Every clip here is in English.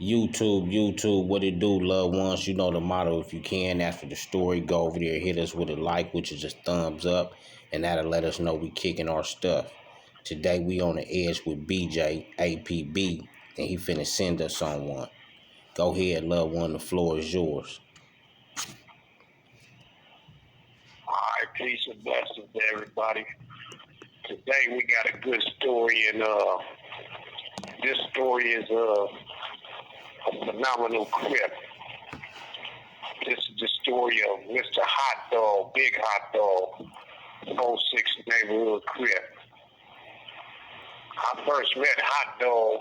YouTube, what it do, loved ones? You know the motto. If you can, after the story, go over there, hit us with a like, which is just thumbs up, and that'll let us know we kicking our stuff. Today we on the edge with BJ, APB, and he finna send us on one. Go ahead, loved one, the floor is yours. All right, peace and blessings to everybody. Today we got a good story, and this story is a phenomenal crip. This is the story of Mr. Hot Dog, Big Hot Dog, 46 neighborhood crip. I first met Hot Dog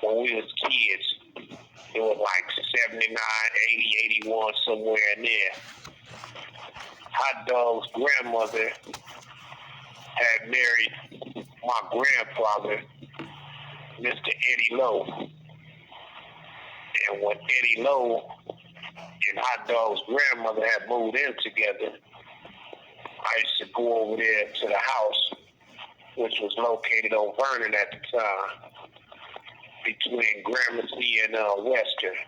when we was kids. It was like 79, 80, 81, somewhere in there. Hot Dog's grandmother had married my grandfather, Mr. Eddie Lowe. And when Eddie Lowe and Hot Dog's grandmother had moved in together, I used to go over there to the house, which was located on Vernon at the time, between Gramercy and Western.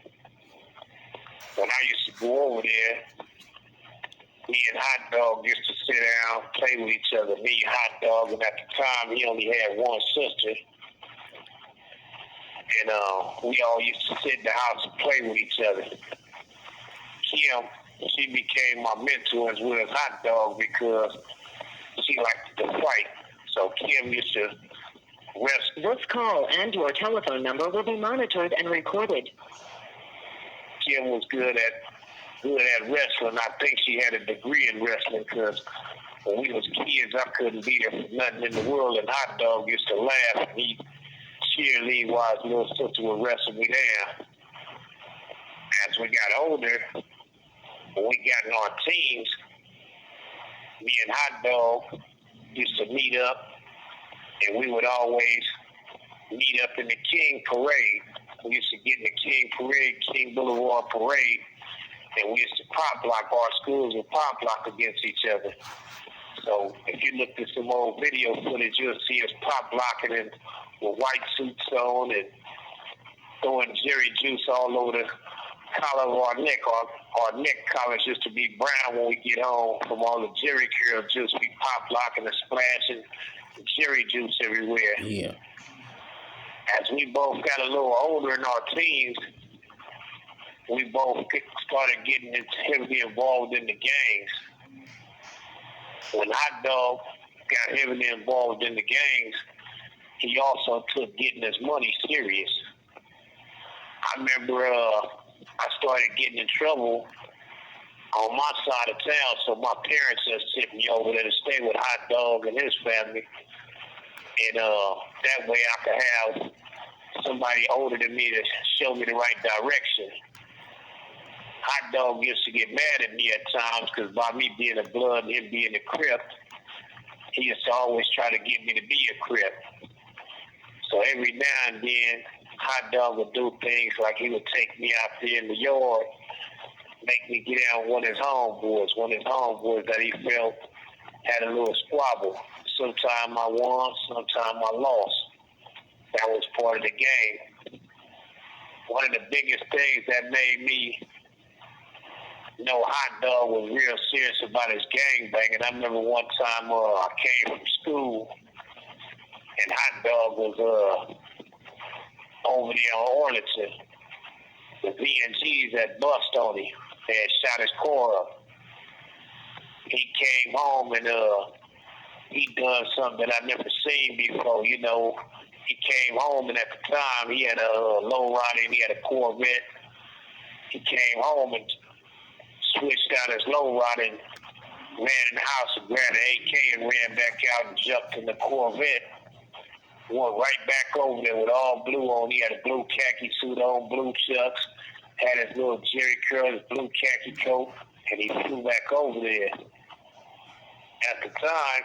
When I used to go over there, me and Hot Dog used to sit down, play with each other. Me, Hot Dog, and at the time he only had one sister. And we all used to sit in the house and play with each other. Kim, she became my mentor as well as Hot Dog because she liked to fight. So Kim used to wrestle. This call and your telephone number will be monitored and recorded. Kim was good at wrestling. I think she had a degree in wrestling because when we was kids, I couldn't beat her for nothing in the world. And Hot Dog used to laugh and he cheerlead while his little sister would wrestle me down. As we got older, when we got in our teens, me and Hot Dog used to meet up, and we would always meet up in the King Parade. We used to get in the King Parade, King Boulevard Parade, and we used to pop lock. Our schools would pop lock against each other. So if you look at some old video footage, you'll see us pop locking and with white suits on and throwing Jerry juice all over the collar of our neck. Our neck collars used to be brown when we get home from all the Jerry curl juice. We pop locking and splashing Jerry juice everywhere. Yeah. As we both got a little older in our teens, we both started getting heavily involved in the gangs. When Hot Dog got heavily involved in the gangs, he also took getting his money serious. I remember I started getting in trouble on my side of town, so my parents just sent me over there to stay with Hot Dog and his family. And that way I could have somebody older than me to show me the right direction. Hot Dog used to get mad at me at times because by me being a blood and him being a Crip, he used to always try to get me to be a Crip. So every now and then, Hot Dog would do things like he would take me out there in the yard, make me get down one of his homeboys that he felt had a little squabble. Sometime I won, sometime I lost. That was part of the game. One of the biggest things that made me know Hot Dog was real serious about his gangbanging. I remember one time I came from school and Hot Dog was over there on Arlington. The VNGs had bust on him. They had shot his car up. He came home and he done something that I never seen before. You know, he came home and at the time he had a low rider and he had a Corvette. He came home and switched out his low rider and ran in the house and grabbed an AK and ran back out and jumped in the Corvette. Went right back over there with all blue on. He had a blue khaki suit on, blue chucks, had his little Jerry curl, his blue khaki coat, and he flew back over there. At the time,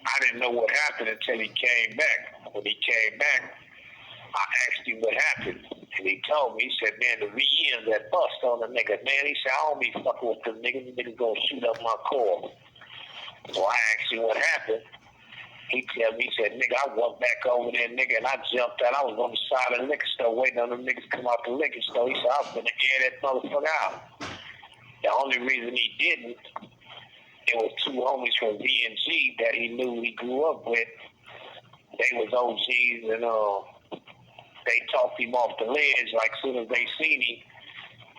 I didn't know what happened until he came back. When he came back, I asked him what happened. And he told me, he said, man, the VNs that bust on the nigga, man. He said, I don't be fucking with them niggas. The niggas gonna shoot up my car. So I asked him what happened. He tell me, he said, nigga, I walked back over there, nigga, and I jumped out. I was on the side of the liquor store waiting on them niggas to come out the liquor store. He said, I was going to air that motherfucker out. The only reason he didn't, it was two homies from V&G that he knew he grew up with. They was OGs, and they talked him off the ledge. Like, as soon as they seen him,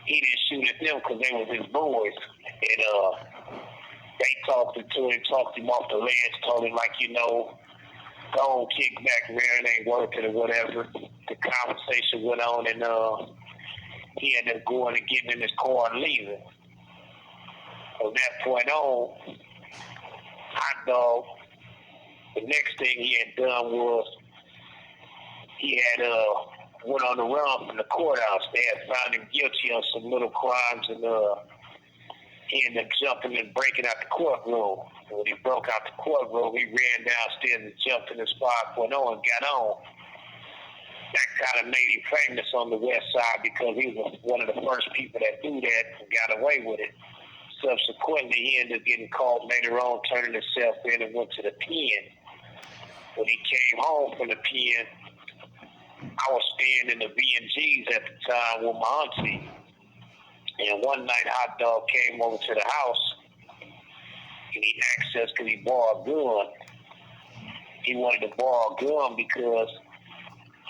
he didn't shoot at them because they was his boys. And they talked him off the ledge, told him, like, go on, kick back, man, it ain't worth it or whatever. The conversation went on, and he ended up going and getting in his car and leaving. From that point on, Hot Dog, the next thing he had done was he had went on the run from the courthouse. They had found him guilty on some little crimes, and he ended up jumping and breaking out the courtroom. And when he broke out the courtroom, he ran downstairs and jumped in the 5.0 and got on. That kind of made him famous on the West Side because he was one of the first people that do that and got away with it. Subsequently, he ended up getting caught later on, turning himself in and went to the pen. When he came home from the pen, I was staying in the V&Gs at the time with my auntie. And one night, Hot Dog came over to the house, and he asked us could he borrow a gun. He wanted to borrow a gun because,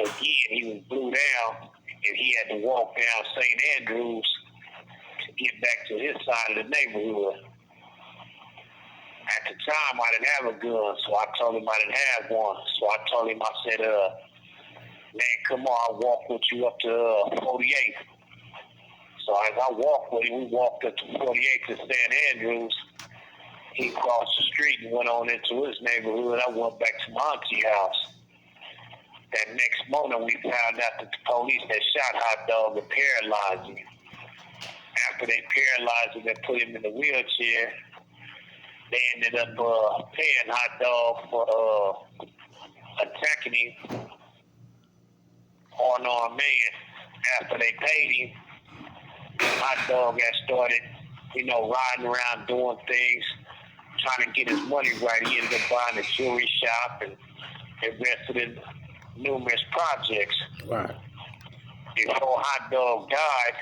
again, he was blew down, and he had to walk down St. Andrews to get back to his side of the neighborhood. At the time, I didn't have a gun, so I told him I didn't have one. So I told him, I said, man, come on, I'll walk with you up to 48th. So as I walked with him, we walked up to 48th to St. Andrews. He crossed the street and went on into his neighborhood. I went back to my auntie's house. That next morning, we found out that the police had shot Hot Dog and paralyzed him. After they paralyzed him and put him in the wheelchair, they ended up paying Hot Dog for attacking him, unarmed man. After they paid him, Hot Dog had started, riding around doing things, trying to get his money right. He ended up buying a jewelry shop and invested in numerous projects. Right. Before Hot Dog died,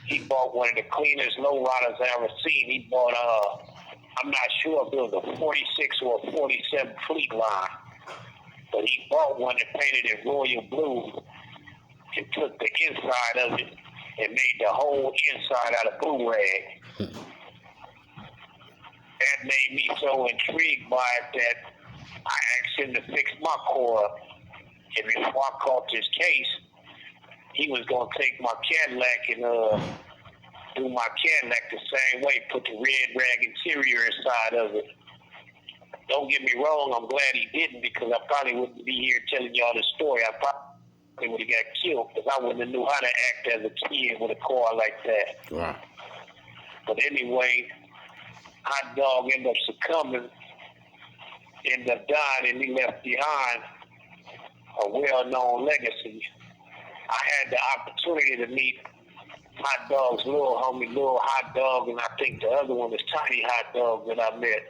he bought one of the cleanest lowriders I ever seen. He bought, I'm not sure if it was a 46 or a 47 Fleet line, but he bought one and painted it royal blue and took the inside of it and made the whole inside out of blue rag. That made me so intrigued by it that I asked him to fix my car up. And before I caught this case, he was going to take my Cadillac and do my Cadillac the same way, put the red rag interior inside of it. Don't get me wrong, I'm glad he didn't, because I probably wouldn't be here telling y'all this story. I probably would have got killed because I wouldn't have knew how to act as a kid with a car like that. Right. But anyway, Hot Dog ended up succumbing, ended up dying, and he left behind a well-known legacy. I had the opportunity to meet Hot Dog's little homie, Lil Hot Dog, and I think the other one is Tiny Hot Dog that I met.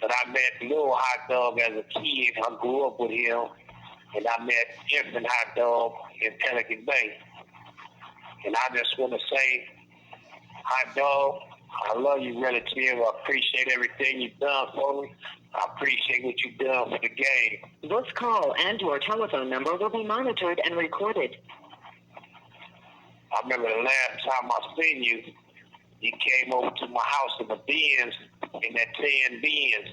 But I met Lil Hot Dog as a kid. I grew up with him, and I met Infant Hot Dog in Pelican Bay. And I just want to say, Hot Dog, I love you, relative. I appreciate everything you've done for me. I appreciate what you've done for the game. This call and your telephone number will be monitored and recorded. I remember the last time I seen you, you came over to my house in the Benz, in that 10 Benz.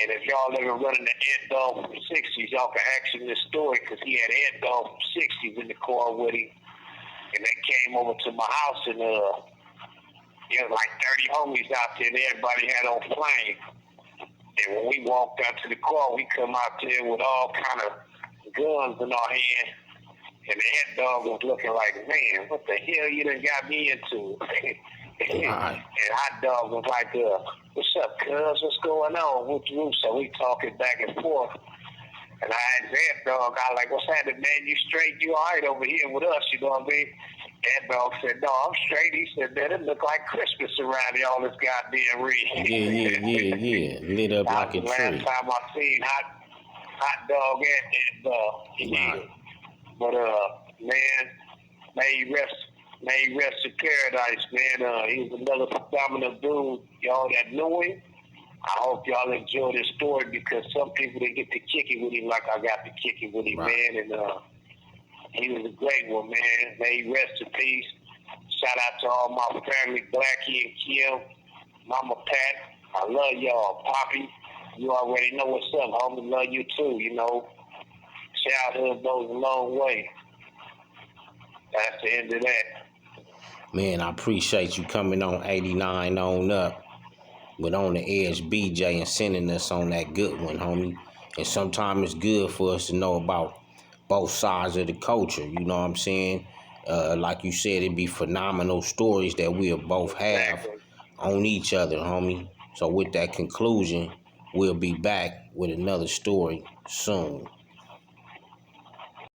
And if y'all ever running the Ed Dog from the 60s, y'all can ask him this story, because he had Ed Dog from the 60s in the car with him. And they came over to my house, and there was like 30 homies out there, and everybody had on flame. And when we walked out to the car, we come out there with all kind of guns in our hand. And the Ed Dog was looking like, man, what the hell you done got me into? And Hot Dog was like, what's up, cuz? What's going on? Whoop. So we talking back and forth. And I asked Ed Dog, I was like, what's happening, man? You straight? You all right over here with us? You know what I mean? That dog said, no, I'm straight. He said, man, it look like Christmas around here, all this goddamn red. Yeah. Lit up That like was a the last tree. time I seen hot dog at Right. But man, may he rest in paradise, man. He was another phenomenal dude. Y'all that knew him, I hope y'all enjoy this story because some people didn't get to kick it with him like I got to kick it with him, Right. man. And he was a great one, man. May he rest in peace. Shout out to all my family, Blackie and Kim, Mama Pat. I love y'all. Poppy, you already know what's up, homie. Love you too, you know. Childhood goes a long way. That's the end of that. Man, I appreciate you coming on 89 on up with On the Edge BJ and sending us on that good one, homie. And sometimes it's good for us to know about both sides of the culture, you know what I'm saying? Like you said, it'd be phenomenal stories that we'll both have Exactly. on each other, homie. So with that conclusion, we'll be back with another story soon.